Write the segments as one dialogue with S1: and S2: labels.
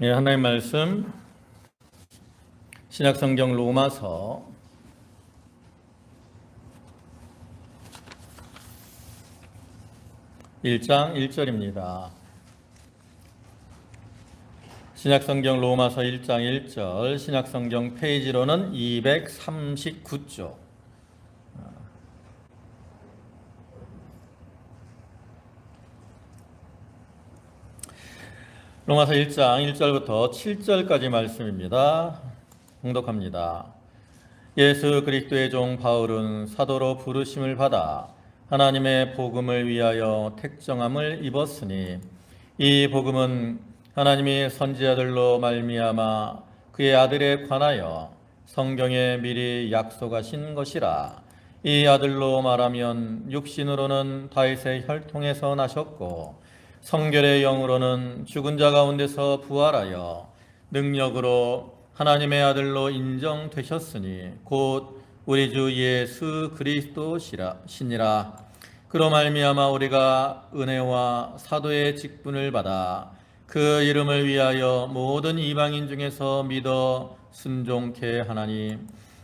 S1: 예, 하나님 말씀 신약성경 로마서 1장 1절입니다. 신약성경 로마서 1장 1절, 신약성경 페이지로는 239쪽. 로마서 1장 1절부터 7절까지 말씀입니다. 봉독합니다. 예수 그리스도의 종 바울은 사도로 부르심을 받아 하나님의 복음을 위하여 택정함을 입었으니 이 복음은 하나님이 선지자들로 말미암아 그의 아들에 관하여 성경에 미리 약속하신 것이라. 이 아들로 말하면 육신으로는 다윗의 혈통에서 나셨고 성결의 영으로는 죽은 자 가운데서 부활하여 능력으로 하나님의 아들로 인정되셨으니 곧 우리 주 예수 그리스도시니라. 그로 말미암아 우리가 은혜와 사도의 직분을 받아 그 이름을 위하여 모든 이방인 중에서 믿어 순종케 하나니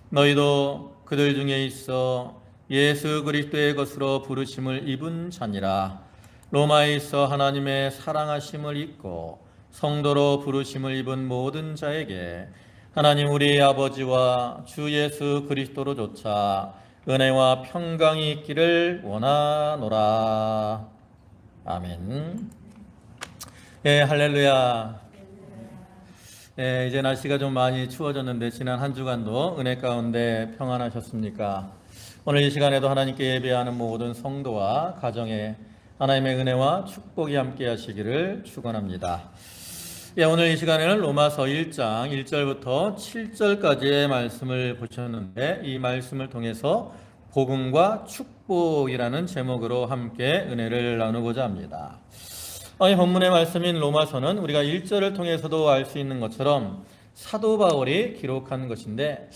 S1: 너희도 그들 중에 있어 예수 그리스도의 것으로 부르심을 입은 자니라. 로마에 있어 하나님의 사랑하심을 입고 성도로 부르심을 입은 모든 자에게 하나님 우리 아버지와 주 예수 그리스도로조차 은혜와 평강이 있기를 원하노라. 아멘. 예, 할렐루야. 예, 이제 날씨가 좀 많이 추워졌는데 지난 한 주간도 은혜 가운데 평안하셨습니까? 오늘 이 시간에도 하나님께 예배하는 모든 성도와 가정에 하나님의 은혜와 축복이 함께 하시기를 축원합니다. 예, 오늘 이 시간에는 로마서 1장 1절부터 7절까지의 말씀을 보셨는데 이 말씀을 통해서 복음과 축복이라는 제목으로 함께 은혜를 나누고자 합니다. 이 본문의 말씀인 로마서는 우리가 1절을 통해서도 알 수 있는 것처럼 사도 바울이 기록한 것인데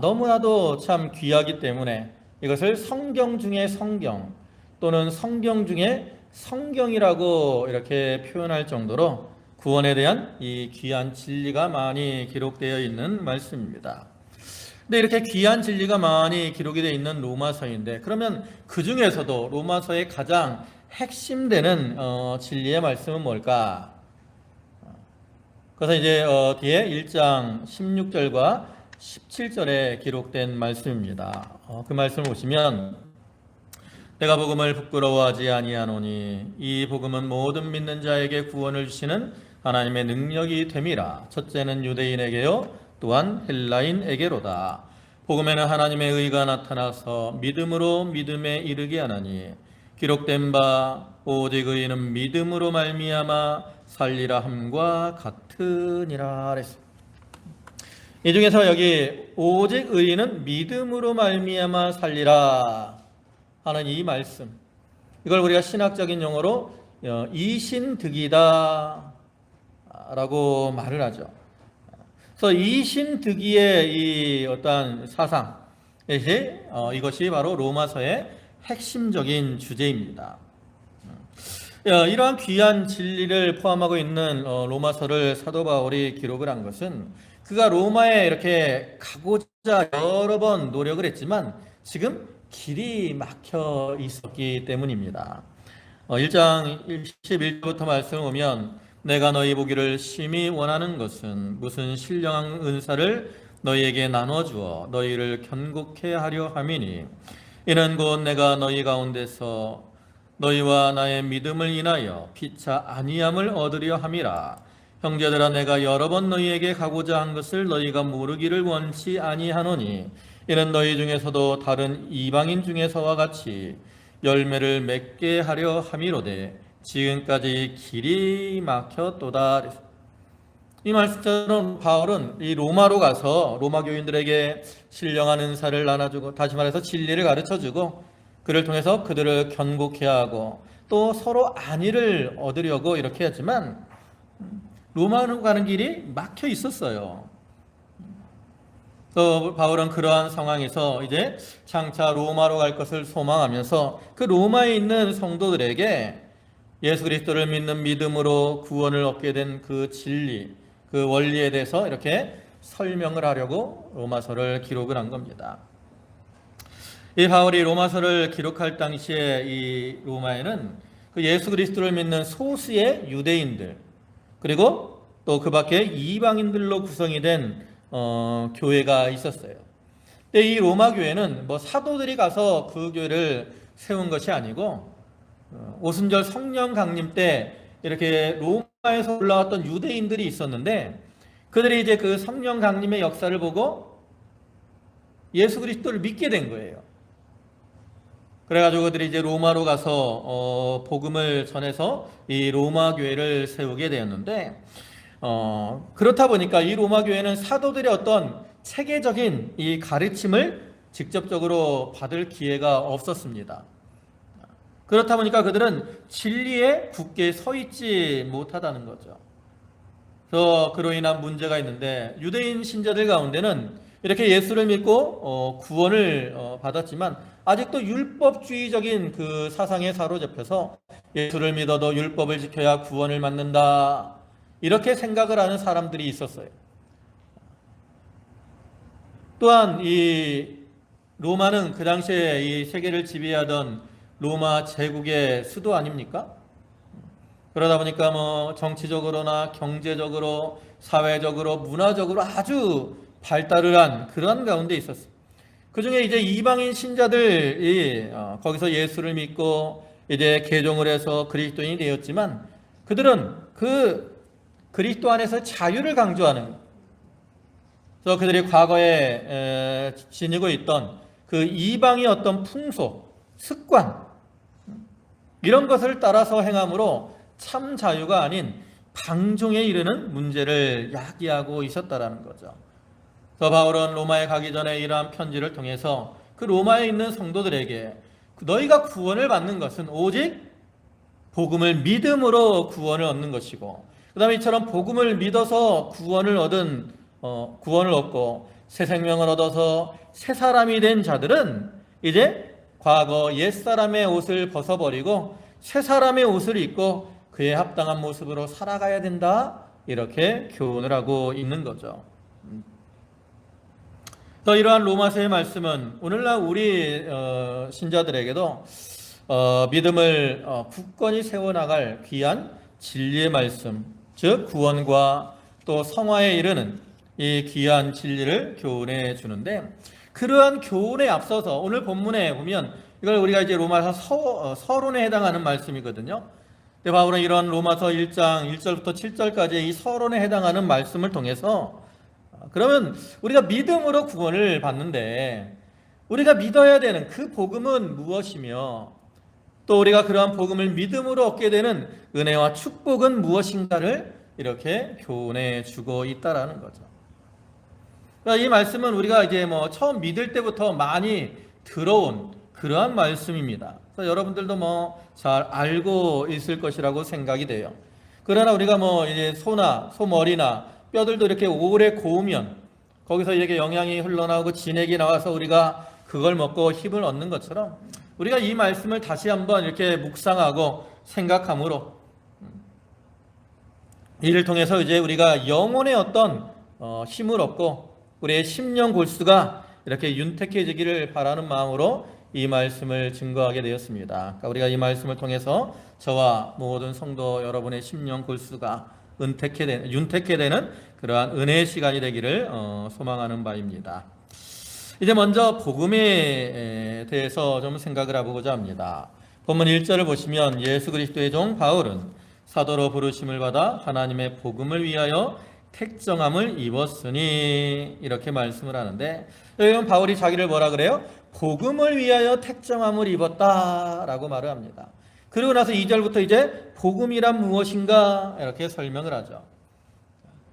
S1: 너무나도 참 귀하기 때문에 이것을 성경 중에 성경 또는 성경 중에 성경이라고 이렇게 표현할 정도로 구원에 대한 이 귀한 진리가 많이 기록되어 있는 말씀입니다. 근데 이렇게 귀한 진리가 많이 기록이 되어 있는 로마서인데 그러면 그 중에서도 로마서의 가장 핵심되는 진리의 말씀은 뭘까? 그래서 이제 뒤에 1장 16절과 17절에 기록된 말씀입니다. 그 말씀을 보시면 내가 복음을 부끄러워하지 아니하노니 이 복음은 모든 믿는 자에게 구원을 주시는 하나님의 능력이 됨이라. 첫째는 유대인에게요 또한 헬라인에게로다. 복음에는 하나님의 의가 나타나서 믿음으로 믿음에 이르게 하나니 기록된 바 오직 의인은 믿음으로 말미암아 살리라 함과 같으니라 그랬습니다. 이 중에서 여기 오직 의인은 믿음으로 말미암아 살리라 하는 이 말씀, 이걸 우리가 신학적인 용어로 이신득이다 라고 말을 하죠. 그래서 이신득이의 이 어떤 사상, 이것이 바로 로마서의 핵심적인 주제입니다. 이러한 귀한 진리를 포함하고 있는 로마서를 사도 바울이 기록을 한 것은 그가 로마에 이렇게 가고자 여러 번 노력을 했지만 지금 길이 막혀 있었기 때문입니다. 1장 11절부터 말씀을 보면 내가 너희 보기를 심히 원하는 것은 무슨 신령한 은사를 너희에게 나눠주어 너희를 견고케 하려 함이니 이는 곧 내가 너희 가운데서 너희와 나의 믿음을 인하여 피차 아니함을 얻으려 함이라. 형제들아 내가 여러 번 너희에게 가고자 한 것을 너희가 모르기를 원치 아니하노니 이는 너희 중에서도 다른 이방인 중에서와 같이 열매를 맺게 하려 함이로되 지금까지 길이 막혔도다. 이 말씀처럼 바울은 이 로마로 가서 로마 교인들에게 신령한 은사를 나눠주고 다시 말해서 진리를 가르쳐주고 그를 통해서 그들을 견고케 하고 또 서로 안위를 얻으려고 이렇게 했지만 로마로 가는 길이 막혀 있었어요. 또 바울은 그러한 상황에서 이제 장차 로마로 갈 것을 소망하면서 그 로마에 있는 성도들에게 예수 그리스도를 믿는 믿음으로 구원을 얻게 된 그 진리, 그 원리에 대해서 이렇게 설명을 하려고 로마서를 기록을 한 겁니다. 이 바울이 로마서를 기록할 당시에 이 로마에는 그 예수 그리스도를 믿는 소수의 유대인들, 그리고 또 그 밖에 이방인들로 구성이 된 교회가 있었어요. 근데 이 로마 교회는 뭐 사도들이 가서 그 교회를 세운 것이 아니고 오순절 성령 강림 때 이렇게 로마에서 올라왔던 유대인들이 있었는데, 그들이 이제 그 성령 강림의 역사를 보고 예수 그리스도를 믿게 된 거예요. 그래가지고 그들이 이제 로마로 가서 복음을 전해서 이 로마 교회를 세우게 되었는데, 그렇다 보니까 이 로마 교회는 사도들의 어떤 체계적인 이 가르침을 직접적으로 받을 기회가 없었습니다. 그렇다 보니까 그들은 진리에 굳게 서 있지 못하다는 거죠. 그래서 그로 인한 문제가 있는데, 유대인 신자들 가운데는 이렇게 예수를 믿고 구원을 받았지만 아직도 율법주의적인 그 사상에 사로잡혀서 예수를 믿어도 율법을 지켜야 구원을 받는다, 이렇게 생각을 하는 사람들이 있었어요. 또한 이 로마는 그 당시에 이 세계를 지배하던 로마 제국의 수도 아닙니까? 그러다 보니까 뭐 정치적으로나 경제적으로, 사회적으로, 문화적으로 아주 발달을 한 그런 가운데 있었어요. 그 중에 이제 이방인 신자들이 거기서 예수를 믿고 이제 개종을 해서 그리스도인이 되었지만, 그들은 그 그리스도 안에서 자유를 강조하는, 그래서 그들이 과거에 지니고 있던 그 이방의 어떤 풍속, 습관, 이런 것을 따라서 행함으로 참 자유가 아닌 방종에 이르는 문제를 야기하고 있었다라는 거죠. 그래서 바울은 로마에 가기 전에 이러한 편지를 통해서 그 로마에 있는 성도들에게 너희가 구원을 받는 것은 오직 복음을 믿음으로 구원을 얻는 것이고, 그 다음에 이처럼 복음을 믿어서 구원을 얻고 새 생명을 얻어서 새 사람이 된 자들은 이제 과거 옛사람의 옷을 벗어버리고 새 사람의 옷을 입고 그에 합당한 모습으로 살아가야 된다, 이렇게 교훈을 하고 있는 거죠. 또 이러한 로마서의 말씀은 오늘날 우리 신자들에게도 믿음을 굳건히 세워나갈 귀한 진리의 말씀, 즉 구원과 또 성화에 이르는 이 귀한 진리를 교훈해 주는데, 그러한 교훈에 앞서서 오늘 본문에 보면 이걸 우리가 이제 로마서 서론에 해당하는 말씀이거든요. 근데 바울은 이런 로마서 1장 1절부터 7절까지 이 서론에 해당하는 말씀을 통해서, 그러면 우리가 믿음으로 구원을 받는데 우리가 믿어야 되는 그 복음은 무엇이며, 또 우리가 그러한 복음을 믿음으로 얻게 되는 은혜와 축복은 무엇인가를 이렇게 교훈해 주고 있다라는 거죠. 그러니까 이 말씀은 우리가 이제 뭐 처음 믿을 때부터 많이 들어온 그러한 말씀입니다. 그래서 여러분들도 뭐 잘 알고 있을 것이라고 생각이 돼요. 그러나 우리가 뭐 이제 소나 소머리나 뼈들도 이렇게 오래 고우면 거기서 이렇게 영양이 흘러나오고 진액이 나와서 우리가 그걸 먹고 힘을 얻는 것처럼, 우리가 이 말씀을 다시 한번 이렇게 묵상하고 생각함으로 이를 통해서 이제 우리가 영혼의 어떤 힘을 얻고 우리의 심령 골수가 이렇게 윤택해지기를 바라는 마음으로 이 말씀을 증거하게 되었습니다. 그러니까 우리가 이 말씀을 통해서 저와 모든 성도 여러분의 심령 골수가 윤택해 되는 그러한 은혜의 시간이 되기를 소망하는 바입니다. 이제 먼저 복음에 대해서 좀 생각을 해보고자 합니다. 본문 1절을 보시면 예수 그리스도의 종 바울은 사도로 부르심을 받아 하나님의 복음을 위하여 택정함을 입었으니, 이렇게 말씀을 하는데, 여기 바울이 자기를 뭐라 그래요? 복음을 위하여 택정함을 입었다라고 말을 합니다. 그리고 나서 2절부터 이제 복음이란 무엇인가 이렇게 설명을 하죠.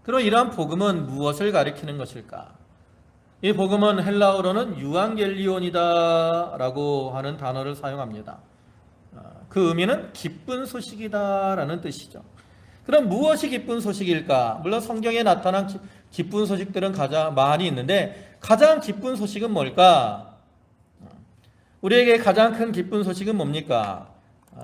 S1: 그럼 이러한 복음은 무엇을 가리키는 것일까? 이 복음은 헬라어로는 유앙겔리온이다 라고 하는 단어를 사용합니다. 그 의미는 기쁜 소식이다 라는 뜻이죠. 그럼 무엇이 기쁜 소식일까? 물론 성경에 나타난 기쁜 소식들은 가장 많이 있는데, 가장 기쁜 소식은 뭘까? 우리에게 가장 큰 기쁜 소식은 뭡니까?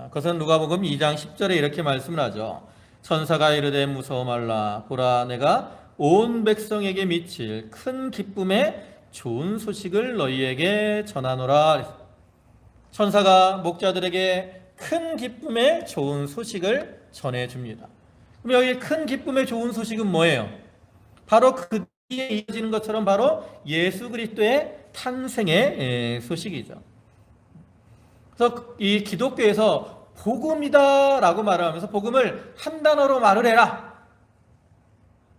S1: 그것은 누가복음 2장 10절에 이렇게 말씀을 하죠. 천사가 이르되 무서워 말라. 보라, 내가 온 백성에게 미칠 큰 기쁨의 좋은 소식을 너희에게 전하노라. 천사가 목자들에게 큰 기쁨의 좋은 소식을 전해줍니다. 그럼 여기 큰 기쁨의 좋은 소식은 뭐예요? 바로 그 뒤에 이어지는 것처럼 바로 예수 그리스도의 탄생의 소식이죠. 그래서 이 기독교에서 복음이다라고 말을 하면서 복음을 한 단어로 말을 해라.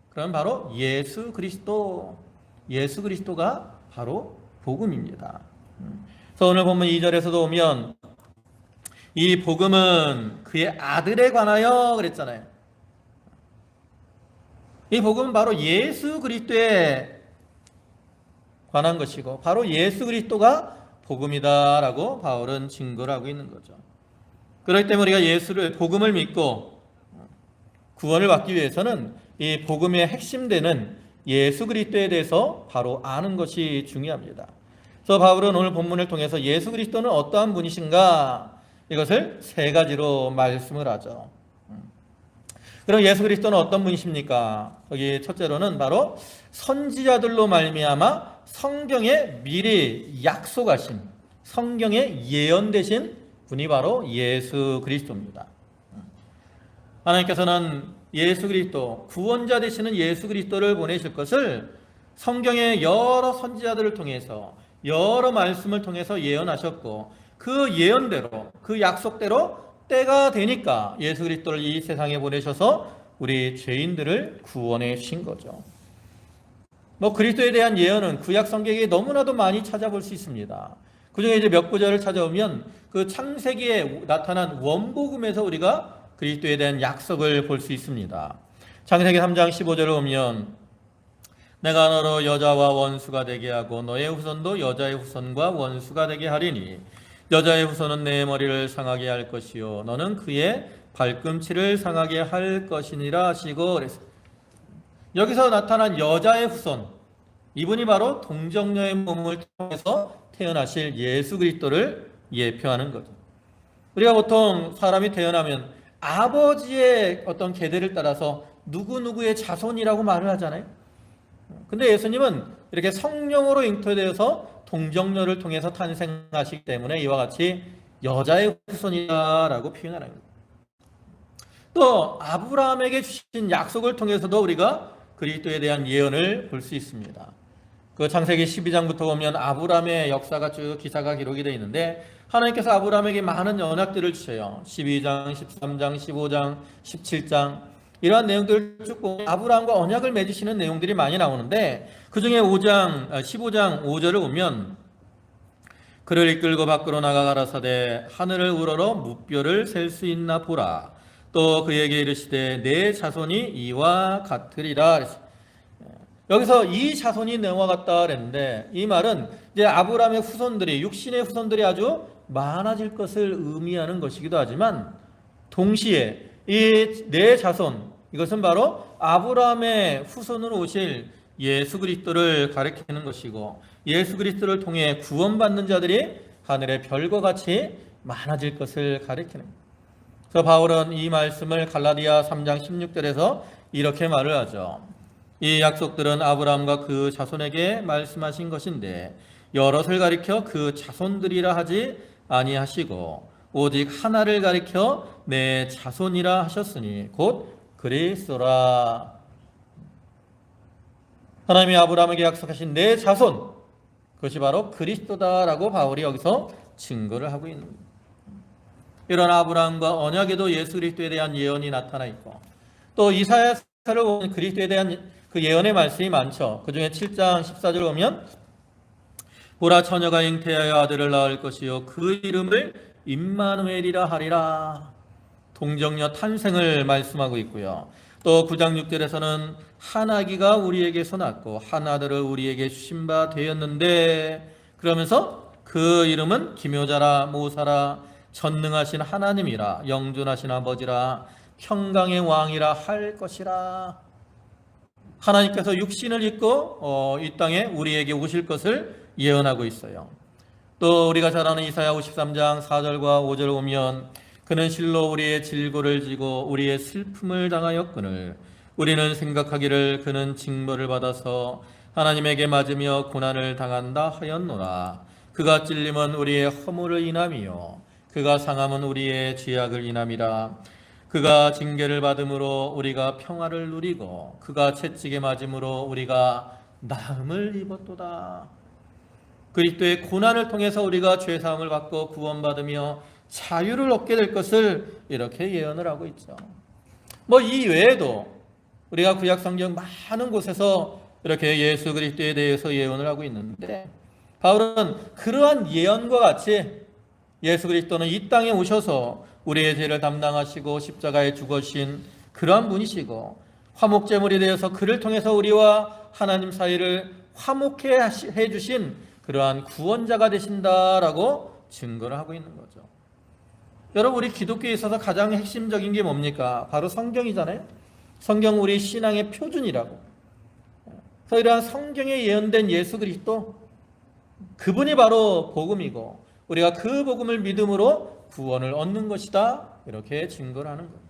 S1: 그럼 바로 예수 그리스도가 바로 복음입니다. 그래서 오늘 본문 2절에서도 보면 이 복음은 그의 아들에 관하여 그랬잖아요. 이 복음은 바로 예수 그리스도에 관한 것이고 바로 예수 그리스도가 복음이다라고 바울은 증거를 하고 있는 거죠. 그렇기 때문에 우리가 복음을 믿고 구원을 받기 위해서는 이 복음의 핵심되는 예수 그리스도에 대해서 바로 아는 것이 중요합니다. 그래서 바울은 오늘 본문을 통해서 예수 그리스도는 어떠한 분이신가 이것을 세 가지로 말씀을 하죠. 그럼 예수 그리스도는 어떤 분이십니까? 여기 첫째로는 바로 선지자들로 말미암아 성경에 미리 약속하신 성경에 예언되신 분이 바로 예수 그리스도입니다. 하나님께서는 예수 그리스도, 구원자 되시는 예수 그리스도를 보내실 것을 성경의 여러 선지자들을 통해서 여러 말씀을 통해서 예언하셨고 그 예언대로 그 약속대로 때가 되니까 예수 그리스도를 이 세상에 보내셔서 우리 죄인들을 구원해 주신 거죠. 그리스도에 대한 예언은 구약 성경에 너무나도 많이 찾아볼 수 있습니다. 그중에 이제 몇 구절을 찾아오면 그 창세기에 나타난 원복음에서 우리가 그리스도에 대한 약속을 볼 수 있습니다. 창세기 3장 15절을 보면 내가 너로 여자와 원수가 되게 하고 너의 후손도 여자의 후손과 원수가 되게 하리니 여자의 후손은 내 머리를 상하게 할 것이요 너는 그의 발꿈치를 상하게 할 것이니라 하시고 그랬어요. 여기서 나타난 여자의 후손, 이분이 바로 동정녀의 몸을 통해서 태어나실 예수 그리스도를 예표하는 거죠. 우리가 보통 사람이 태어나면 아버지의 어떤 계대를 따라서 누구누구의 자손이라고 말을 하잖아요. 근데 예수님은 이렇게 성령으로 잉태되어서 동정녀를 통해서 탄생하시기 때문에 이와 같이 여자의 후손이라고 표현하는 겁니다. 또 아브라함에게 주신 약속을 통해서도 우리가 그리스도에 대한 예언을 볼 수 있습니다. 그 창세기 12장부터 보면 아브라함의 역사가 쭉 기사가 기록이 되어 있는데 하나님께서 아브라함에게 많은 언약들을 주셔요. 12장, 13장, 15장, 17장 이러한 내용들을 쭉 보면 아브라함과 언약을 맺으시는 내용들이 많이 나오는데 그 중에 15장 5절을 보면 그를 이끌고 밖으로 나가 가라사대 하늘을 우러러 무뼈를 셀 수 있나 보라. 또 그에게 이르시되 내 자손이 이와 같으리라. 여기서 이 자손이 너와 같다 그랬는데 이 말은 이제 아브라함의 후손들이 육신의 후손들이 아주 많아질 것을 의미하는 것이기도 하지만 동시에 이 내 자손 이것은 바로 아브라함의 후손으로 오실 예수 그리스도를 가리키는 것이고 예수 그리스도를 통해 구원받는 자들이 하늘의 별과 같이 많아질 것을 가리키는 것입니다. 그래서 바울은 이 말씀을 갈라디아 3장 16절에서 이렇게 말을 하죠. 이 약속들은 아브라함과 그 자손에게 말씀하신 것인데 여럿을 가리켜 그 자손들이라 하지 아니하시고 오직 하나를 가리켜 내 자손이라 하셨으니 곧 그리스도라. 하나님이 아브라함에게 약속하신 내 자손 그것이 바로 그리스도다라고 바울이 여기서 증거를 하고 있는 겁니다. 이런 아브라함과 언약에도 예수 그리스도에 대한 예언이 나타나 있고 또 이사야서를 보면 그리스도에 대한 그 예언의 말씀이 많죠. 그 중에 7장 14절 보면 보라 처녀가 잉태하여 아들을 낳을 것이요 그 이름을 임마누엘이라 하리라. 동정녀 탄생을 말씀하고 있고요. 또 9장 6절에서는 한 아기가 우리에게서 낳고 한 아들을 우리에게 주신 바 되었는데 그러면서 그 이름은 기묘자라 모사라 전능하신 하나님이라 영존하신 아버지라 평강의 왕이라 할 것이라. 하나님께서 육신을 입고 이 땅에 우리에게 오실 것을 예언하고 있어요. 또 우리가 잘 아는 이사야 53장 4절과 5절을 보면 그는 실로 우리의 질고를 지고 우리의 슬픔을 당하였거늘 우리는 생각하기를 그는 징벌을 받아서 하나님에게 맞으며 고난을 당한다 하였노라. 그가 찔림은 우리의 허물을 인함이요 그가 상함은 우리의 죄악을 인함이라. 그가 징계를 받음으로 우리가 평화를 누리고 그가 채찍에 맞음으로 우리가 나음을 입었도다. 그리스도의 고난을 통해서 우리가 죄사함을 받고 구원받으며 자유를 얻게 될 것을 이렇게 예언을 하고 있죠. 이 외에도 우리가 구약 성경 많은 곳에서 이렇게 예수 그리스도에 대해서 예언을 하고 있는데 바울은 그러한 예언과 같이 예수 그리스도는 이 땅에 오셔서 우리의 죄를 담당하시고 십자가에 죽으신 그러한 분이시고 화목제물이 되어서 그를 통해서 우리와 하나님 사이를 화목해 주신 그러한 구원자가 되신다라고 증거를 하고 있는 거죠. 여러분, 우리 기독교에 있어서 가장 핵심적인 게 뭡니까? 바로 성경이잖아요. 성경 우리 신앙의 표준이라고. 그래서 이러한 성경에 예언된 예수 그리스도, 그분이 바로 복음이고 우리가 그 복음을 믿음으로 구원을 얻는 것이다, 이렇게 증거를 하는 거예요.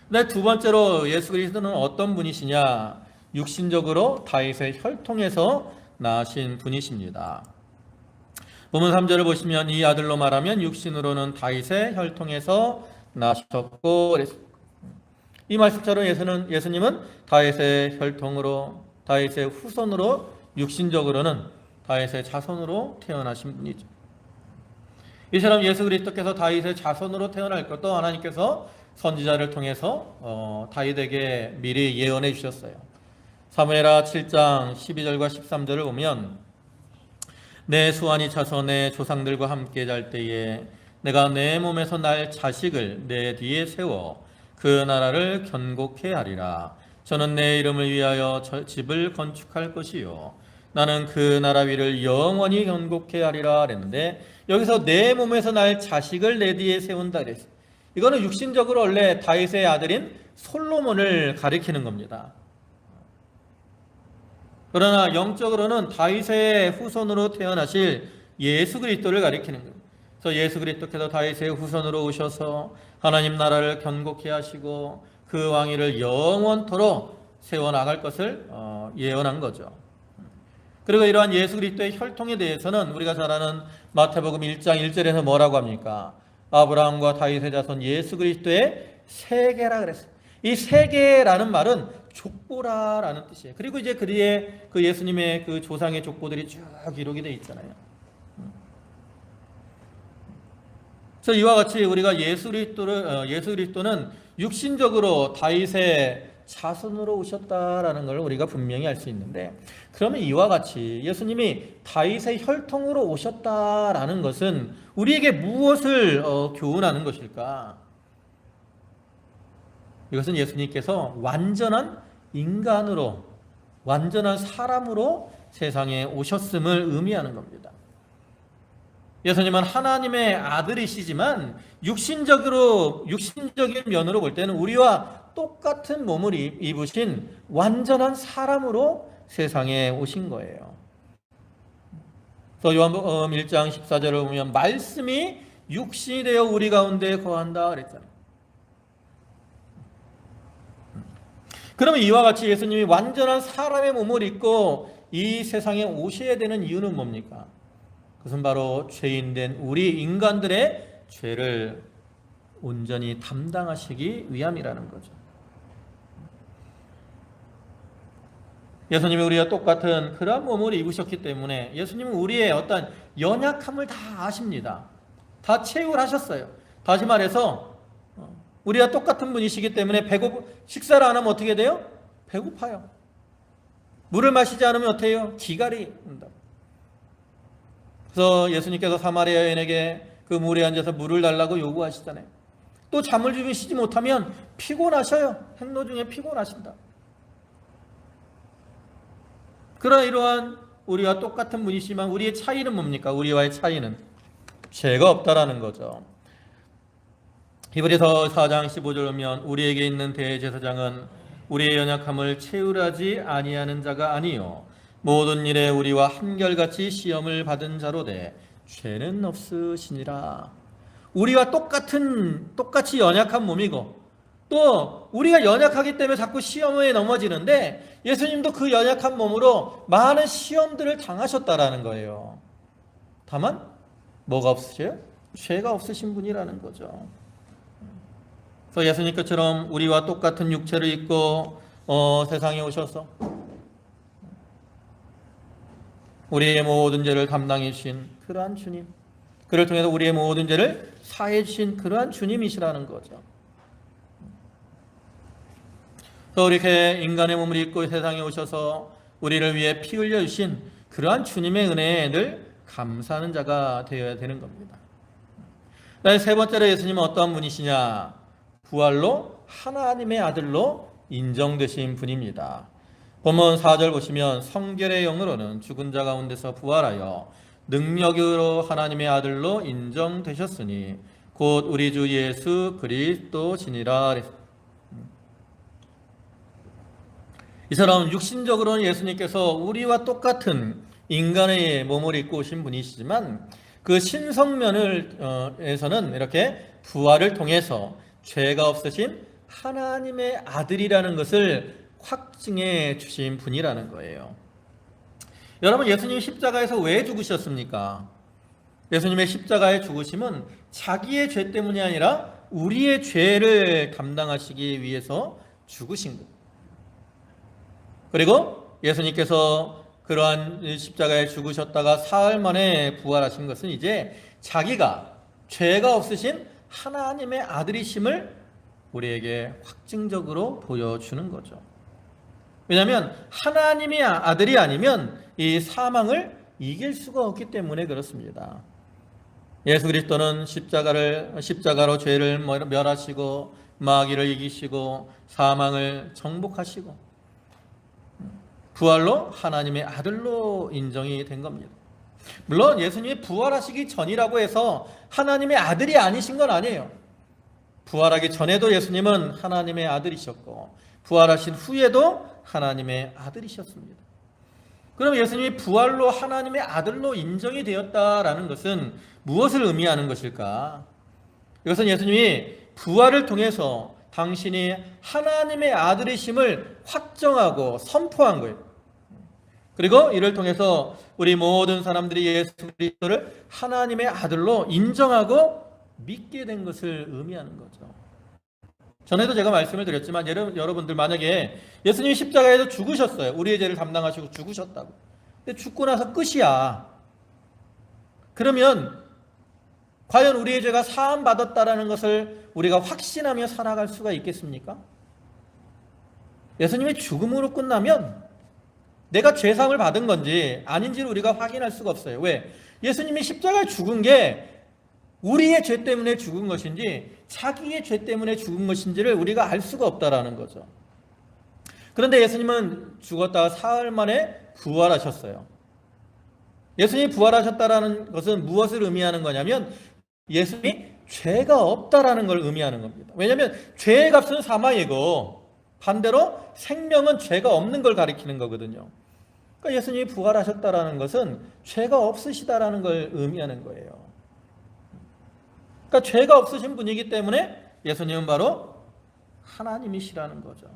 S1: 근데 두 번째로 예수 그리스도는 어떤 분이시냐? 육신적으로 다윗의 혈통에서 나신 분이십니다. 본문 3절을 보시면 이 아들로 말하면 육신으로는 다윗의 혈통에서 나셨고, 이 말씀처럼 예수님은 다윗의 혈통으로, 다윗의 후손으로, 육신적으로는 다윗의 자손으로 태어나신 분이죠. 이처럼 예수 그리스도께서 다윗의 자손으로 태어날 것도 하나님께서 선지자를 통해서 다윗에게 미리 예언해 주셨어요. 사무엘하 7장 12절과 13절을 보면 내 수완이 차서 내 조상들과 함께 잘 때에 내가 내 몸에서 날 자식을 내 뒤에 세워 그 나라를 견고케 하리라. 저는 내 이름을 위하여 집을 건축할 것이요 나는 그 나라 위를 영원히 견고케 하리라 그랬는데, 여기서 내 몸에서 날 자식을 내 뒤에 세운다 그랬어요. 이거는 육신적으로 원래 다윗의 아들인 솔로몬을 가리키는 겁니다. 그러나 영적으로는 다윗의 후손으로 태어나실 예수 그리스도를 가리키는 거예요. 그래서 예수 그리스도께서 다윗의 후손으로 오셔서 하나님 나라를 견고케 하시고 그 왕위를 영원토록 세워나갈 것을 예언한 거죠. 그리고 이러한 예수 그리스도의 혈통에 대해서는 우리가 잘 아는 마태복음 1장 1절에서 뭐라고 합니까? 아브라함과 다윗의 자손 예수 그리스도의 세계라 그랬어요. 이 세계라는 말은 족보라라는 뜻이에요. 그리고 이제 그리에 그 예수님의 그 조상의 족보들이 쭉 기록이 되어 있잖아요. 그래서 이와 같이 우리가 예수 그리스도는 육신적으로 다윗의 자손으로 오셨다라는 걸 우리가 분명히 알 수 있는데, 그러면 이와 같이 예수님이 다윗의 혈통으로 오셨다라는 것은 우리에게 무엇을 교훈하는 것일까? 이것은 예수님께서 완전한 인간으로, 완전한 사람으로 세상에 오셨음을 의미하는 겁니다. 예수님은 하나님의 아들이시지만 육신적인 면으로 볼 때는 우리와 똑같은 몸을 입으신 완전한 사람으로 세상에 오신 거예요. 그래서 요한복음 1장 14절을 보면 말씀이 육신이 되어 우리 가운데 거한다 그랬잖아요. 그러면 이와 같이 예수님이 완전한 사람의 몸을 입고 이 세상에 오셔야 되는 이유는 뭡니까? 그것은 바로 죄인된 우리 인간들의 죄를 온전히 담당하시기 위함이라는 거죠. 예수님이 우리와 똑같은 그런 몸을 입으셨기 때문에 예수님은 우리의 어떤 연약함을 다 아십니다. 다 체휼하셨어요. 다시 말해서 우리와 똑같은 분이시기 때문에 식사를 안 하면 어떻게 돼요? 배고파요. 물을 마시지 않으면 어떻게 해요? 기갈이 온다. 그래서 예수님께서 사마리아 여인에게 그 물에 앉아서 물을 달라고 요구하시잖아요. 또 잠을 주무시지 못하면 피곤하셔요. 행로 중에 피곤하신다. 그러나 이러한 우리와 똑같은 분이시지만 우리의 차이는 뭡니까? 우리와의 차이는 죄가 없다라는 거죠. 히브리서 4장 15절 보면 우리에게 있는 대제사장은 우리의 연약함을 체휼하지 아니하는 자가 아니요 모든 일에 우리와 한결같이 시험을 받은 자로되 죄는 없으시니라. 우리와 똑같이 연약한 몸이고, 또 우리가 연약하기 때문에 자꾸 시험에 넘어지는데, 예수님도 그 연약한 몸으로 많은 시험들을 당하셨다라는 거예요. 다만 뭐가 없으세요? 죄가 없으신 분이라는 거죠. 그래서 예수님처럼 우리와 똑같은 육체를 입고 세상에 오셔서 우리의 모든 죄를 담당해 주신 그러한 주님, 그를 통해서 우리의 모든 죄를 사해 주신 그러한 주님이시라는 거죠. 또 이렇게 인간의 몸을 입고 세상에 오셔서 우리를 위해 피 흘려 주신 그러한 주님의 은혜에 늘 감사하는 자가 되어야 되는 겁니다. 세 번째로 예수님은 어떠한 분이시냐? 부활로 하나님의 아들로 인정되신 분입니다. 본문 4절 보시면 성결의 영으로는 죽은 자 가운데서 부활하여 능력으로 하나님의 아들로 인정되셨으니 곧 우리 주 예수 그리스도시니라. 이처럼 육신적으로는 예수님께서 우리와 똑같은 인간의 몸을 입고 오신 분이시지만 그 신성면에서는 이렇게 부활을 통해서 죄가 없으신 하나님의 아들이라는 것을 확증해 주신 분이라는 거예요. 여러분, 예수님이 십자가에서 왜 죽으셨습니까? 예수님의 십자가의 죽으심은 자기의 죄 때문이 아니라 우리의 죄를 감당하시기 위해서 죽으신 것. 그리고 예수님께서 그러한 십자가에 죽으셨다가 사흘 만에 부활하신 것은 이제 자기가 죄가 없으신 하나님의 아들이심을 우리에게 확증적으로 보여주는 거죠. 왜냐하면 하나님의 아들이 아니면 이 사망을 이길 수가 없기 때문에 그렇습니다. 예수 그리스도는 십자가로 죄를 멸하시고 마귀를 이기시고 사망을 정복하시고 부활로 하나님의 아들로 인정이 된 겁니다. 물론 예수님이 부활하시기 전이라고 해서 하나님의 아들이 아니신 건 아니에요. 부활하기 전에도 예수님은 하나님의 아들이셨고 부활하신 후에도 하나님의 아들이셨습니다. 그럼 예수님이 부활로 하나님의 아들로 인정이 되었다라는 것은 무엇을 의미하는 것일까? 이것은 예수님이 부활을 통해서 당신이 하나님의 아들이심을 확정하고 선포한 거예요. 그리고 이를 통해서 우리 모든 사람들이 예수 그리스도를 하나님의 아들로 인정하고 믿게 된 것을 의미하는 거죠. 전에도 제가 말씀을 드렸지만 여러분들 만약에 예수님이 십자가에서 죽으셨어요. 우리의 죄를 담당하시고 죽으셨다고. 근데 죽고 나서 끝이야. 그러면 과연 우리의 죄가 사함 받았다라는 것을 우리가 확신하며 살아갈 수가 있겠습니까? 예수님의 죽음으로 끝나면 내가 죄사함을 받은 건지 아닌지를 우리가 확인할 수가 없어요. 왜? 예수님이 십자가에 죽은 게 우리의 죄 때문에 죽은 것인지 자기의 죄 때문에 죽은 것인지를 우리가 알 수가 없다라는 거죠. 그런데 예수님은 죽었다가 사흘 만에 부활하셨어요. 예수님이 부활하셨다라는 것은 무엇을 의미하는 거냐면 예수님이 죄가 없다라는 걸 의미하는 겁니다. 왜냐하면 죄의 값은 사망이고 반대로 생명은 죄가 없는 걸 가리키는 거거든요. 그러니까 예수님이 부활하셨다라는 것은 죄가 없으시다라는 걸 의미하는 거예요. 그러니까 죄가 없으신 분이기 때문에 예수님은 바로 하나님이시라는 거죠.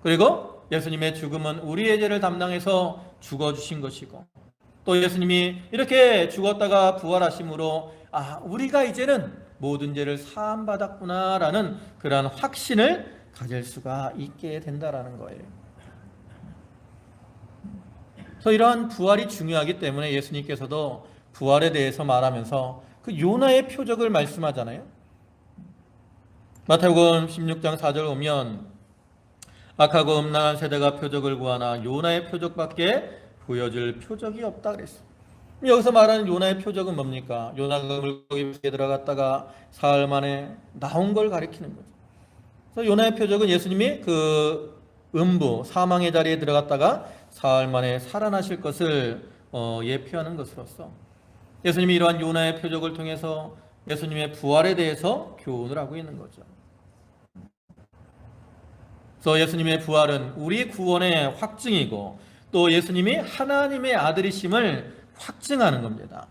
S1: 그리고 예수님의 죽음은 우리의 죄를 담당해서 죽어주신 것이고 또 예수님이 이렇게 죽었다가 부활하심으로 우리가 이제는 모든 죄를 사함받았구나라는 그러한 확신을 가질 수가 있게 된다라는 거예요. 그래서 이러한 부활이 중요하기 때문에 예수님께서도 부활에 대해서 말하면서 그 요나의 표적을 말씀하잖아요. 마태복음 16장 4절 보면 악하고 음란한 세대가 표적을 구하나 요나의 표적밖에 보여줄 표적이 없다 그랬어요. 여기서 말하는 요나의 표적은 뭡니까? 요나가 물고기에 들어갔다가 사흘 만에 나온 걸 가리키는 거죠. 그래서 요나의 표적은 예수님이 그 음부 사망의 자리에 들어갔다가 사흘 만에 살아나실 것을 예표하는 것으로서 예수님이 이러한 요나의 표적을 통해서 예수님의 부활에 대해서 교훈을 하고 있는 거죠. 그래서 예수님의 부활은 우리 구원의 확증이고 또 예수님이 하나님의 아들이심을 확증하는 겁니다.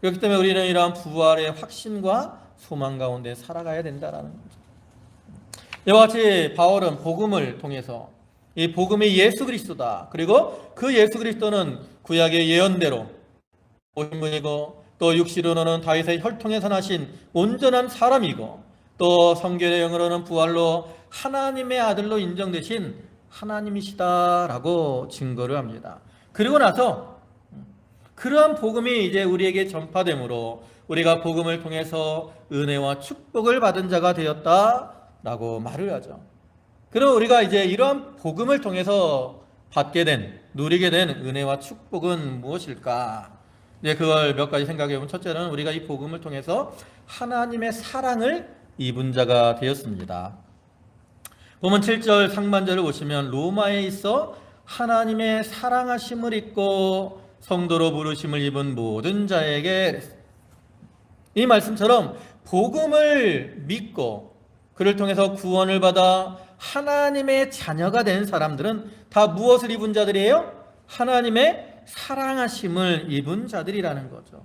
S1: 그렇기 때문에 우리는 이러한 부활의 확신과 소망 가운데 살아가야 된다라는 거죠. 이와 같이 바울은 복음을 통해서 이 복음이 예수 그리스도다. 그리고 그 예수 그리스도는 구약의 예언대로 오신 분이고 또 육시로는 다윗의 혈통에서 나신 온전한 사람이고 또 성결의 영으로는 부활로 하나님의 아들로 인정되신 하나님이시다라고 증거를 합니다. 그리고 나서 그러한 복음이 이제 우리에게 전파되므로 우리가 복음을 통해서 은혜와 축복을 받은 자가 되었다라고 말을 하죠. 그럼 우리가 이제 이러한 복음을 통해서 받게 된, 누리게 된 은혜와 축복은 무엇일까? 이제 그걸 몇 가지 생각해 보면, 첫째는 우리가 이 복음을 통해서 하나님의 사랑을 입은 자가 되었습니다. 보면 7절 상반절을 보시면 로마에 있어 하나님의 사랑하심을 입고 성도로 부르심을 입은 모든 자에게, 이 말씀처럼 복음을 믿고 그를 통해서 구원을 받아 하나님의 자녀가 된 사람들은 다 무엇을 입은 자들이에요? 하나님의 사랑하심을 입은 자들이라는 거죠.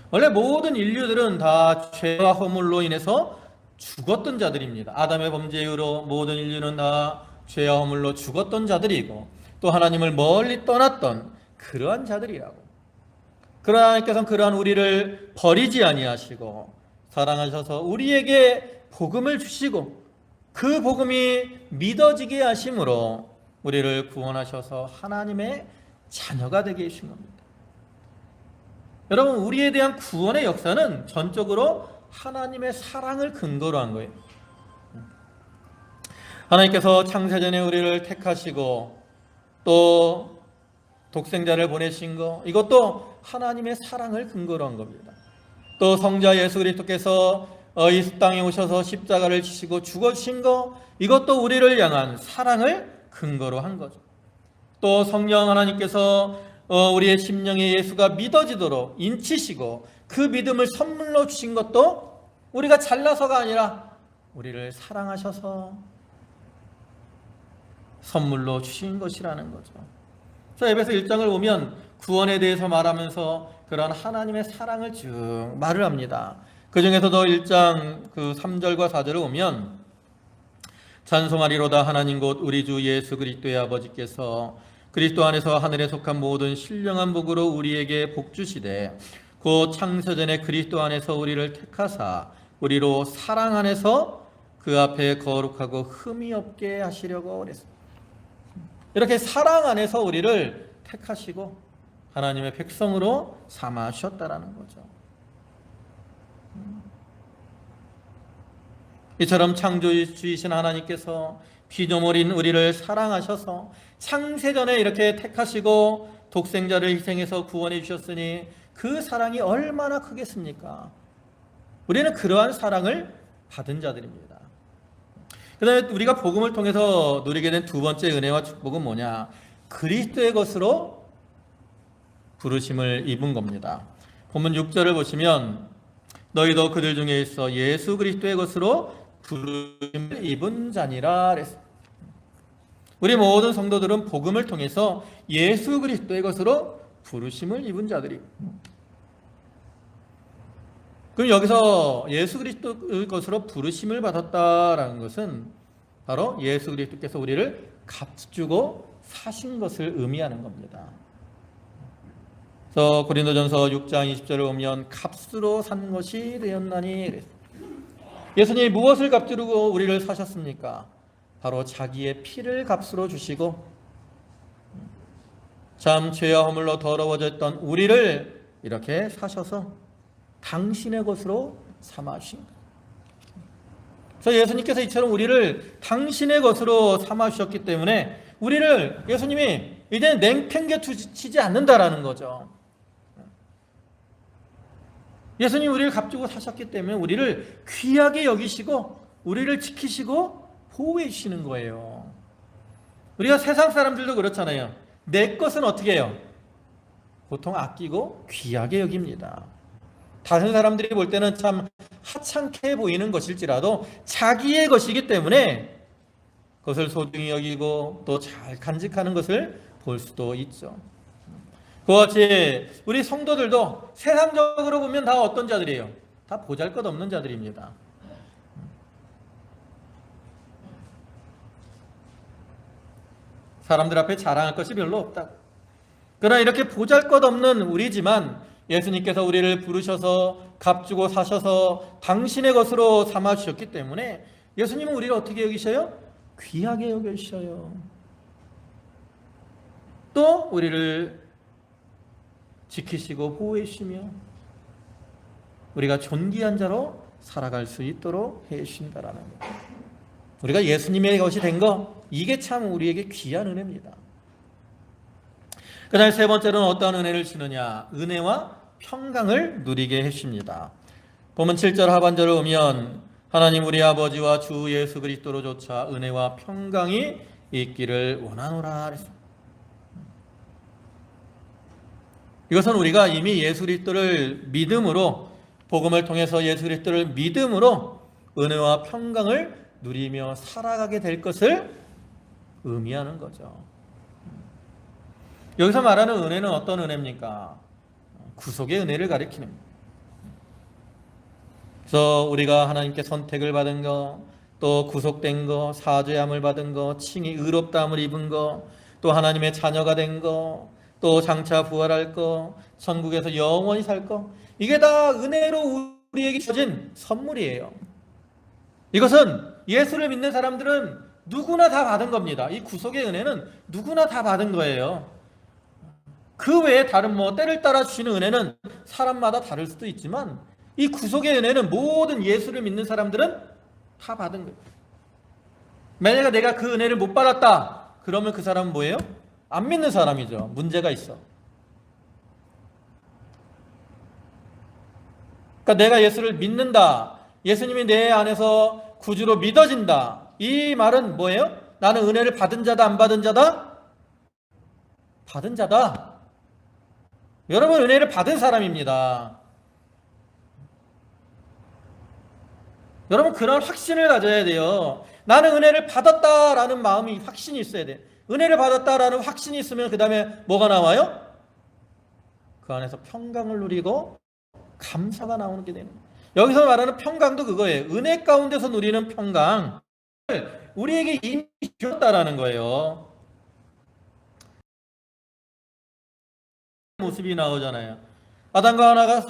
S1: 원래 모든 인류들은 다 죄와 허물로 인해서 죽었던 자들입니다. 아담의 범죄 이후로 모든 인류는 다 죄와 허물로 죽었던 자들이고 또 하나님을 멀리 떠났던 그러한 자들이라고. 그러나 하나님께서는 그러한 우리를 버리지 아니하시고 사랑하셔서 우리에게 복음을 주시고 그 복음이 믿어지게 하심으로 우리를 구원하셔서 하나님의 자녀가 되게 해주신 겁니다. 여러분, 우리에 대한 구원의 역사는 전적으로 하나님의 사랑을 근거로 한 거예요. 하나님께서 창세전에 우리를 택하시고 또 독생자를 보내신 거, 이것도 하나님의 사랑을 근거로 한 겁니다. 또 성자 예수 그리스도께서 이 땅에 오셔서 십자가를 지시고 죽으신 거, 이것도 우리를 향한 사랑을 근거로 한 거죠. 또 성령 하나님께서 우리의 심령에 예수가 믿어지도록 인치시고 그 믿음을 선물로 주신 것도 우리가 잘나서가 아니라 우리를 사랑하셔서 선물로 주신 것이라는 거죠. 그래서 에베소 1장을 보면 구원에 대해서 말하면서 그런 하나님의 사랑을 쭉 말을 합니다. 그 중에서도 1장 그 3절과 4절을 보면 찬송하리로다 하나님 곧 우리 주 예수 그리스도의 아버지께서 그리스도 안에서 하늘에 속한 모든 신령한 복으로 우리에게 복 주시되 곧 창세전에 그리스도 안에서 우리를 택하사 우리로 사랑 안에서 그 앞에 거룩하고 흠이 없게 하시려고 그랬습니다. 이렇게 사랑 안에서 우리를 택하시고 하나님의 백성으로 삼아 주셨다라는 거죠. 이처럼 창조주이신 하나님께서 피조물인 우리를 사랑하셔서 창세전에 이렇게 택하시고 독생자를 희생해서 구원해 주셨으니 그 사랑이 얼마나 크겠습니까? 우리는 그러한 사랑을 받은 자들입니다. 그 다음에 우리가 복음을 통해서 누리게 된 두 번째 은혜와 축복은 뭐냐? 그리스도의 것으로 부르심을 입은 겁니다. 본문 6절을 보시면 너희도 그들 중에 있어 예수 그리스도의 것으로 부르심을 입은 자니라 그랬습니다. 우리 모든 성도들은 복음을 통해서 예수 그리스도의 것으로 부르심을 입은 자들이. 그럼 여기서 예수 그리스도의 것으로 부르심을 받았다라는 것은 바로 예수 그리스도께서 우리를 값주고 사신 것을 의미하는 겁니다. 그래서 고린도전서 6장 20절을 보면 값으로 산 것이 되었나니, 예수님이 무엇을 값주고 우리를 사셨습니까? 바로 자기의 피를 값으로 주시고 참 죄와 허물로 더러워졌던 우리를 이렇게 사셔서 당신의 것으로 삼아 주신 거예요. 그래서 예수님께서 이처럼 우리를 당신의 것으로 삼아 주셨기 때문에 우리를 예수님이 이제 냉팽개치지 않는다라는 거죠. 예수님이 우리를 값주고 사셨기 때문에 우리를 귀하게 여기시고 우리를 지키시고 보호해 주시는 거예요. 우리가 세상 사람들도 그렇잖아요. 내 것은 어떻게 해요? 보통 아끼고 귀하게 여깁니다. 다른 사람들이 볼 때는 참 하찮게 보이는 것일지라도 자기의 것이기 때문에 그것을 소중히 여기고 또 잘 간직하는 것을 볼 수도 있죠. 그와 같이 우리 성도들도 세상적으로 보면 다 어떤 자들이에요? 다 보잘것없는 자들입니다. 사람들 앞에 자랑할 것이 별로 없다. 그러나 이렇게 보잘것없는 우리지만 예수님께서 우리를 부르셔서 값주고 사셔서 당신의 것으로 삼아 주셨기 때문에 예수님은 우리를 어떻게 여기셔요? 귀하게 여기셔요. 또 우리를 지키시고 보호해 주시며 우리가 존귀한 자로 살아갈 수 있도록 해 주신다라는 것. 우리가 예수님의 것이 된 거, 이게 참 우리에게 귀한 은혜입니다. 그 다음에 세 번째로는 어떠한 은혜를 주느냐? 은혜와 평강을 누리게 해줍니다. 보면 7절 하반절을 보면 하나님 우리 아버지와 주 예수 그리스도로조차 은혜와 평강이 있기를 원하노라 그랬습니다. 이것은 우리가 이미 예수 그리스도를 믿음으로, 복음을 통해서 예수 그리스도를 믿음으로 은혜와 평강을 누리며 살아가게 될 것을 의미하는 거죠. 여기서 말하는 은혜는 어떤 은혜입니까? 구속의 은혜를 가리키는 겁니다. 그래서 우리가 하나님께 선택을 받은 거, 또 구속된 거, 사죄함을 받은 거, 칭히 의롭다함을 입은 거, 또 하나님의 자녀가 된 거, 또 장차 부활할 거, 천국에서 영원히 살 거, 이게 다 은혜로 우리에게 주어진 선물이에요. 이것은 예수를 믿는 사람들은 누구나 다 받은 겁니다. 이 구속의 은혜는 누구나 다 받은 거예요. 그 외에 다른 때를 따라 주시는 은혜는 사람마다 다를 수도 있지만 이 구속의 은혜는 모든 예수를 믿는 사람들은 다 받은 거예요. 만약에 내가 그 은혜를 못 받았다 그러면 그 사람은 뭐예요? 안 믿는 사람이죠. 문제가 있어. 그러니까 내가 예수를 믿는다, 예수님이 내 안에서 구주로 믿어진다, 이 말은 뭐예요? 나는 은혜를 받은 자다, 안 받은 자다? 받은 자다. 여러분 은혜를 받은 사람입니다. 여러분 그런 확신을 가져야 돼요. 나는 은혜를 받았다라는 마음이, 확신이 있어야 돼. 은혜를 받았다라는 확신이 있으면 그 다음에 뭐가 나와요? 그 안에서 평강을 누리고 감사가 나오는 게 되는 거예요. 여기서 말하는 평강도 그거예요. 은혜 가운데서 누리는 평강, 우리에게 이미 주었다라는 거예요. 모습이 나오잖아요. 아담과 하나가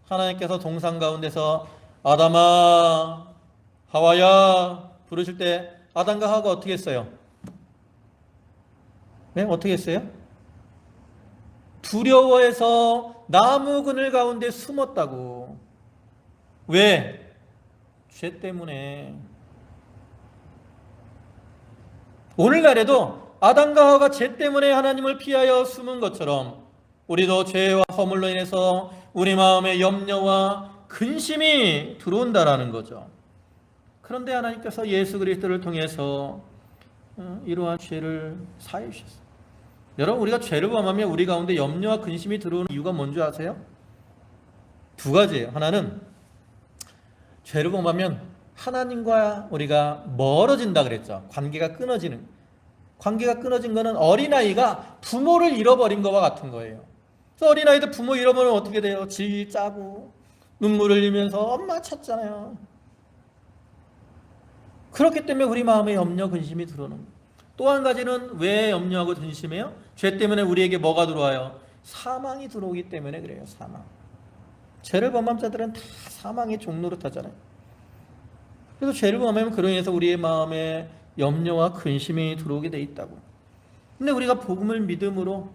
S1: 하나님께서 동산 가운데서 아담아, 하와야 부르실 때 아담과 하와가 어떻게 했어요? 네? 어떻게 했어요? 두려워해서 나무 그늘 가운데 숨었다고. 왜? 죄 때문에. 오늘날에도 아담과 하와가 죄 때문에 하나님을 피하여 숨은 것처럼 우리도 죄와 허물로 인해서 우리 마음에 염려와 근심이 들어온다라는 거죠. 그런데 하나님께서 예수 그리스도를 통해서 이러한 죄를 사해 주셨어요. 여러분 우리가 죄를 범하면 우리 가운데 염려와 근심이 들어오는 이유가 뭔지 아세요? 두 가지예요. 하나는 죄를 범하면 하나님과 우리가 멀어진다 그랬죠. 관계가 끊어지는. 관계가 끊어진 거는 어린아이가 부모를 잃어버린 것과 같은 거예요. 그래서 어린아이들 부모 잃어버리면 어떻게 돼요? 질 짜고 눈물을 흘리면서 엄마 찾잖아요. 그렇기 때문에 우리 마음에 염려, 근심이 들어오는 거예요. 또 한 가지는 왜 염려하고 근심해요? 죄 때문에 우리에게 뭐가 들어와요? 사망이 들어오기 때문에 그래요. 사망. 죄를 범한 자들은 다 사망의 종로로 타잖아요. 그래서 죄를 범하면 그로 인해서 우리의 마음에 염려와 근심이 들어오게 돼 있다고. 근데 우리가 복음을 믿음으로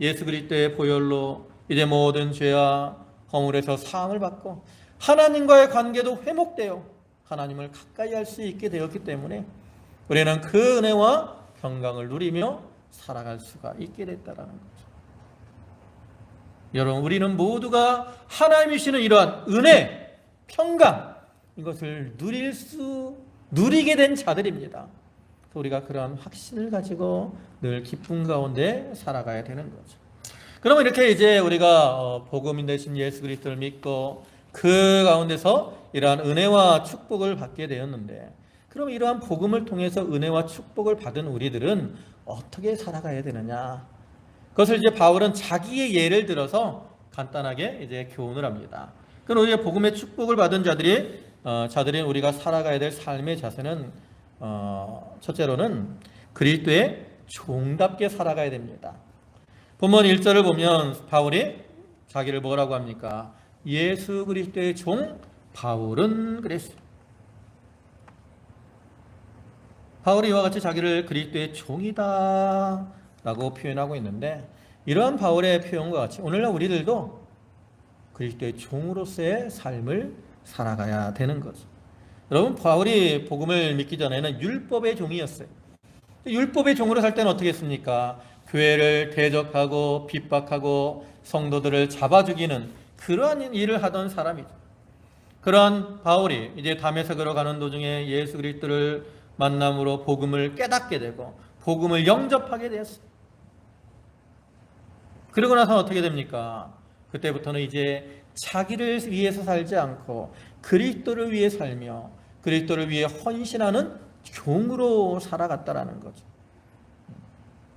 S1: 예수 그리스도의 보혈로 이제 모든 죄와 허물에서 사함을 받고 하나님과의 관계도 회복되어 하나님을 가까이 할 수 있게 되었기 때문에 우리는 그 은혜와 평강을 누리며 살아갈 수가 있게 됐다라는 거죠. 여러분 우리는 모두가 하나님이 주시는 이러한 은혜, 평강, 이것을 누리게 된 자들입니다. 우리가 그러한 확신을 가지고 늘 기쁨 가운데 살아가야 되는 거죠. 그러면 이렇게 이제 우리가 복음인 되신 예수 그리스도를 믿고 그 가운데서 이러한 은혜와 축복을 받게 되었는데, 그럼 이러한 복음을 통해서 은혜와 축복을 받은 우리들은 어떻게 살아가야 되느냐? 그것을 이제 바울은 자기의 예를 들어서 간단하게 이제 교훈을 합니다. 그럼 우리가 복음의 축복을 받은 자들인 우리가 살아가야 될 삶의 자세는 첫째로는 그리스도의 종답게 살아가야 됩니다. 본문 1절을 보면 바울이 자기를 뭐라고 합니까? 예수 그리스도의 종 바울은 그랬어요. 바울이 이와 같이 자기를 그리스도의 종이다 라고 표현하고 있는데, 이러한 바울의 표현과 같이 오늘날 우리들도 그리스도의 종으로서의 삶을 살아가야 되는 거죠. 여러분, 바울이 복음을 믿기 전에는 율법의 종이었어요. 율법의 종으로 살 때는 어떻게 했습니까? 교회를 대적하고 핍박하고 성도들을 잡아 죽이는 그러한 일을 하던 사람이죠. 그러한 바울이 이제 다메섹으로 가는 도중에 예수 그리스도를 만남으로 복음을 깨닫게 되고 복음을 영접하게 되었어요. 그러고 나서 어떻게 됩니까? 그때부터는 이제 자기를 위해서 살지 않고 그리스도를 위해 살며 그리스도를 위해 헌신하는 종으로 살아갔다라는 거죠.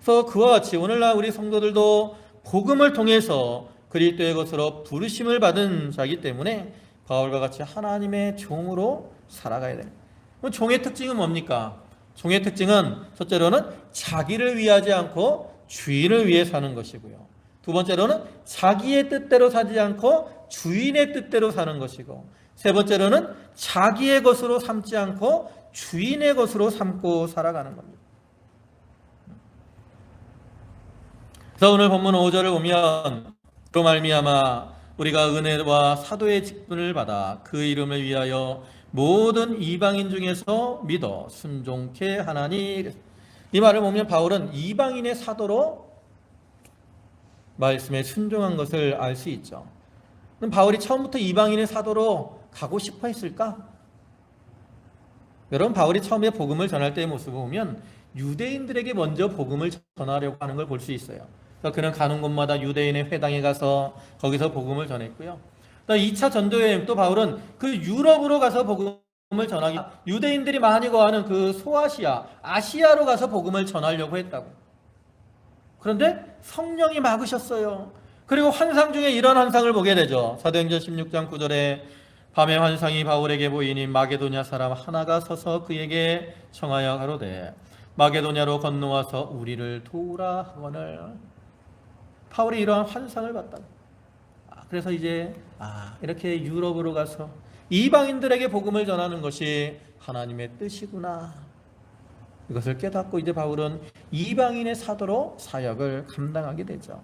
S1: 그래서 그와 같이 오늘날 우리 성도들도 복음을 통해서 그리스도의 것으로 부르심을 받은 자이기 때문에 바울과 같이 하나님의 종으로 살아가야 돼요. 그럼 종의 특징은 뭡니까? 종의 특징은 첫째로는 자기를 위하지 않고 주인을 위해 사는 것이고요. 두 번째로는 자기의 뜻대로 사지 않고 주인의 뜻대로 사는 것이고, 세 번째로는 자기의 것으로 삼지 않고 주인의 것으로 삼고 살아가는 겁니다. 그래서 오늘 본문 5절을 보면 또 말미암아 우리가 은혜와 사도의 직분을 받아 그 이름을 위하여 모든 이방인 중에서 믿어 순종케 하나니, 이 말을 보면 바울은 이방인의 사도로 말씀에 순종한 것을 알 수 있죠. 그럼 바울이 처음부터 이방인의 사도로 가고 싶어 했을까? 여러분, 바울이 처음에 복음을 전할 때의 모습을 보면 유대인들에게 먼저 복음을 전하려고 하는 걸 볼 수 있어요. 그래서 그는 가는 곳마다 유대인의 회당에 가서 거기서 복음을 전했고요. 또 2차 전도여행 또 바울은 그 유럽으로 가서 복음을 전하기, 유대인들이 많이 거하는 그 소아시아, 아시아로 가서 복음을 전하려고 했다고. 그런데 성령이 막으셨어요. 그리고 환상 중에 이런 환상을 보게 되죠. 사도행전 16장 9절에 밤에 환상이 바울에게 보이니 마게도냐 사람 하나가 서서 그에게 청하여 가로되 마게도냐로 건너와서 우리를 도우라 하거늘. 바울이 이러한 환상을 봤다. 그래서 이제 이렇게 유럽으로 가서 이방인들에게 복음을 전하는 것이 하나님의 뜻이구나, 이것을 깨닫고 이제 바울은 이방인의 사도로 사역을 감당하게 되죠.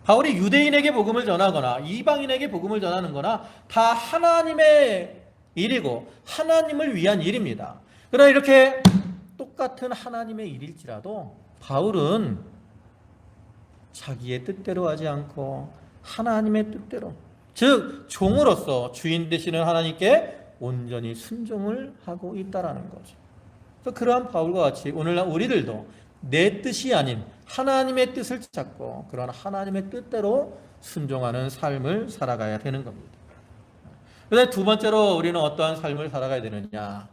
S1: 바울이 유대인에게 복음을 전하거나 이방인에게 복음을 전하는 거나 다 하나님의 일이고 하나님을 위한 일입니다. 그러나 이렇게 똑같은 하나님의 일일지라도 바울은 자기의 뜻대로 하지 않고 하나님의 뜻대로, 즉 종으로서 주인 되시는 하나님께 온전히 순종을 하고 있다라는 거죠. 그래서 그러한 바울과 같이 오늘날 우리들도 내 뜻이 아닌 하나님의 뜻을 찾고 그러한 하나님의 뜻대로 순종하는 삶을 살아가야 되는 겁니다. 그런데 두 번째로 우리는 어떠한 삶을 살아가야 되느냐?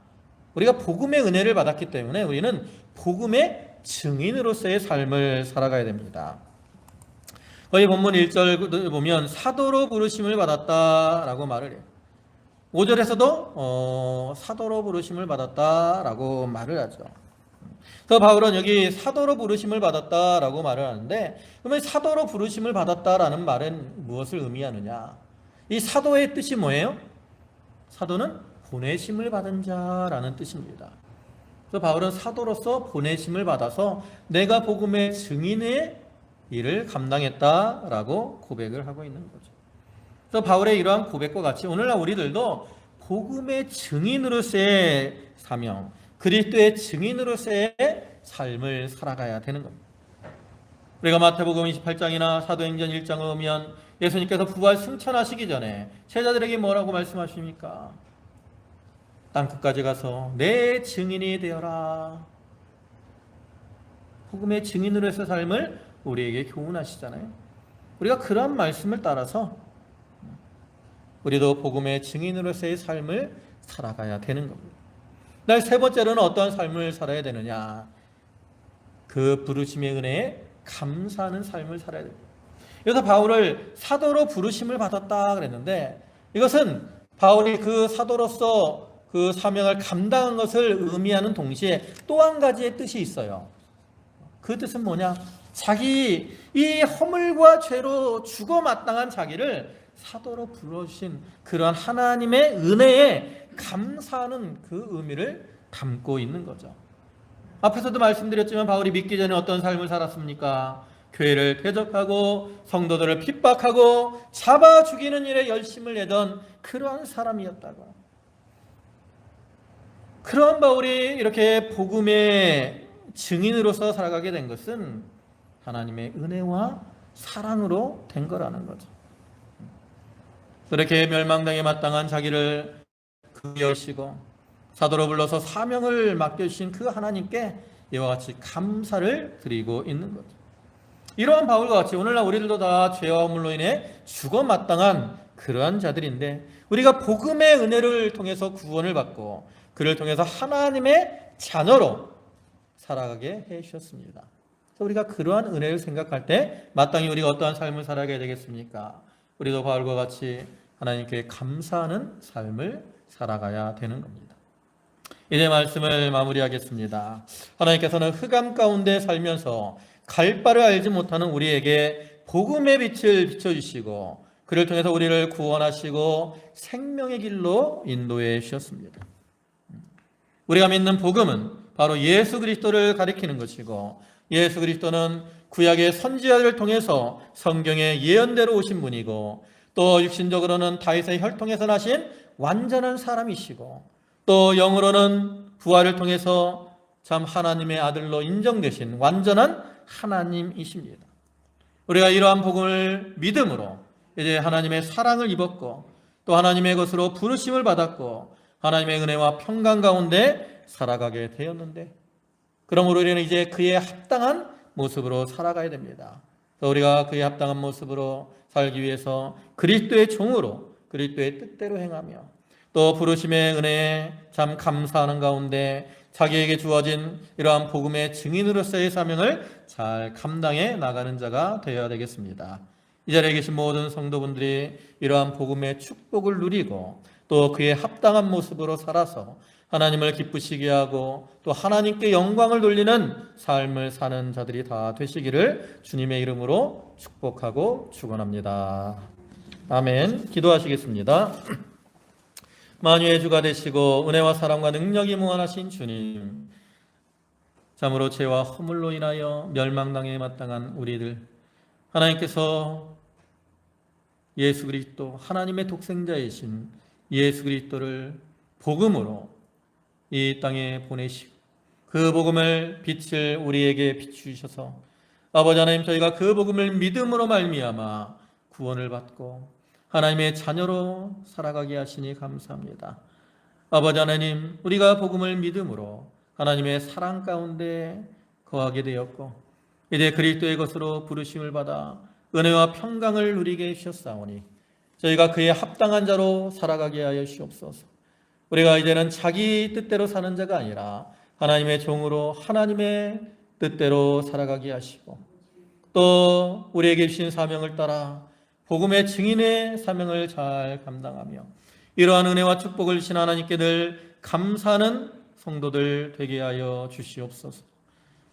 S1: 우리가 복음의 은혜를 받았기 때문에 우리는 복음의 증인으로서의 삶을 살아가야 됩니다. 거기 본문 1절 보면 사도로 부르심을 받았다라고 말을 해요. 5절에서도 사도로 부르심을 받았다라고 말을 하죠. 그래서 바울은 여기 사도로 부르심을 받았다라고 말을 하는데, 그러면 사도로 부르심을 받았다라는 말은 무엇을 의미하느냐? 이 사도의 뜻이 뭐예요? 사도는 보내심을 받은 자라는 뜻입니다. 그래서 바울은 사도로서 보내심을 받아서 내가 복음의 증인의 일을 감당했다라고 고백을 하고 있는 거죠. 그래서 바울의 이러한 고백과 같이 오늘날 우리들도 복음의 증인으로서의 사명, 그리스도의 증인으로서의 삶을 살아가야 되는 겁니다. 우리가 마태복음 28장이나 사도행전 1장을 보면 예수님께서 부활 승천하시기 전에 제자들에게 뭐라고 말씀하십니까? 땅끝까지 가서 내 증인이 되어라. 복음의 증인으로서의 삶을 우리에게 교훈하시잖아요. 우리가 그런 말씀을 따라서 우리도 복음의 증인으로서의 삶을 살아가야 되는 겁니다. 세 번째로는 어떠한 삶을 살아야 되느냐? 그 부르심의 은혜에 감사하는 삶을 살아야 됩니다. 여기서 바울을 사도로 부르심을 받았다 그랬는데, 이것은 바울이 그 사도로서 그 사명을 감당한 것을 의미하는 동시에 또 한 가지의 뜻이 있어요. 그 뜻은 뭐냐? 자기 이 허물과 죄로 죽어 마땅한 자기를 사도로 불러주신 그러한 하나님의 은혜에 감사하는 그 의미를 담고 있는 거죠. 앞에서도 말씀드렸지만 바울이 믿기 전에 어떤 삶을 살았습니까? 교회를 퇴적하고 성도들을 핍박하고 잡아 죽이는 일에 열심을 내던 그러한 사람이었다고. 그러한 바울이 이렇게 복음의 증인으로서 살아가게 된 것은 하나님의 은혜와 사랑으로 된 거라는 거죠. 그렇게 멸망당에 마땅한 자기를 긍휼하시고 사도로 불러서 사명을 맡겨주신 그 하나님께 이와 같이 감사를 드리고 있는 거죠. 이러한 바울과 같이 오늘날 우리들도 다 죄와 허물로 인해 죽어 마땅한 그러한 자들인데, 우리가 복음의 은혜를 통해서 구원을 받고 그를 통해서 하나님의 자녀로 살아가게 해 주셨습니다. 우리가 그러한 은혜를 생각할 때 마땅히 우리가 어떠한 삶을 살아가야 되겠습니까? 우리도 바울과 같이 하나님께 감사하는 삶을 살아가야 되는 겁니다. 이제 말씀을 마무리하겠습니다. 하나님께서는 흑암 가운데 살면서 갈 바를 알지 못하는 우리에게 복음의 빛을 비춰주시고 그를 통해서 우리를 구원하시고 생명의 길로 인도해 주셨습니다. 우리가 믿는 복음은 바로 예수 그리스도를 가리키는 것이고, 예수 그리스도는 구약의 선지자들을 통해서 성경의 예언대로 오신 분이고, 또 육신적으로는 다윗의 혈통에서 나신 완전한 사람이시고, 또 영으로는 부활을 통해서 참 하나님의 아들로 인정되신 완전한 하나님이십니다. 우리가 이러한 복음을 믿음으로 이제 하나님의 사랑을 입었고 또 하나님의 것으로 부르심을 받았고 하나님의 은혜와 평강 가운데 살아가게 되었는데, 그러므로 우리는 이제 그에 합당한 모습으로 살아가야 됩니다. 우리가 그에 합당한 모습으로 살기 위해서 그리스도의 종으로 그리스도의 뜻대로 행하며 또 부르심의 은혜에 참 감사하는 가운데 자기에게 주어진 이러한 복음의 증인으로서의 사명을 잘 감당해 나가는 자가 되어야 되겠습니다. 이 자리에 계신 모든 성도분들이 이러한 복음의 축복을 누리고 또 그에 합당한 모습으로 살아서 하나님을 기쁘시게 하고 또 하나님께 영광을 돌리는 삶을 사는 자들이 다 되시기를 주님의 이름으로 축복하고 축원합니다. 아멘. 기도하시겠습니다. 만유의 주가 되시고 은혜와 사랑과 능력이 무한하신 주님, 참으로 죄와 허물로 인하여 멸망당에 마땅한 우리들, 하나님께서 예수 그리스도 하나님의 독생자이신 예수 그리스도를 복음으로 이 땅에 보내시고 그 복음을 빛을 우리에게 비추셔서 아버지 하나님, 저희가 그 복음을 믿음으로 말미암아 구원을 받고 하나님의 자녀로 살아가게 하시니 감사합니다. 아버지 하나님, 우리가 복음을 믿음으로 하나님의 사랑 가운데 거하게 되었고 이제 그리스도의 것으로 부르심을 받아 은혜와 평강을 누리게 해주셨사오니 저희가 그에 합당한 자로 살아가게 하여 주옵소서. 우리가 이제는 자기 뜻대로 사는 자가 아니라 하나님의 종으로 하나님의 뜻대로 살아가게 하시고 또 우리에게 주신 사명을 따라 복음의 증인의 사명을 잘 감당하며 이러한 은혜와 축복을 주신 하나님께 늘 감사하는 성도들 되게 하여 주시옵소서.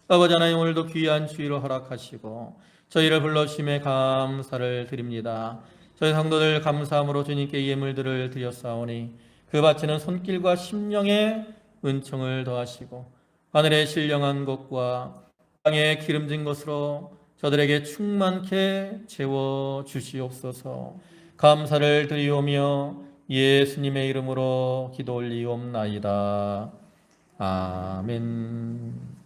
S1: 아버지 하나님, 오늘도 귀한 주의로 허락하시고 저희를 불러주심에 감사를 드립니다. 저희 성도들 감사함으로 주님께 예물들을 드렸사오니 그 바치는 손길과 심령의 은총을 더하시고 하늘의 신령한 것과 땅의 기름진 것으로 저들에게 충만케 채워 주시옵소서. 감사를 드리오며 예수님의 이름으로 기도 올리옵나이다. 아멘.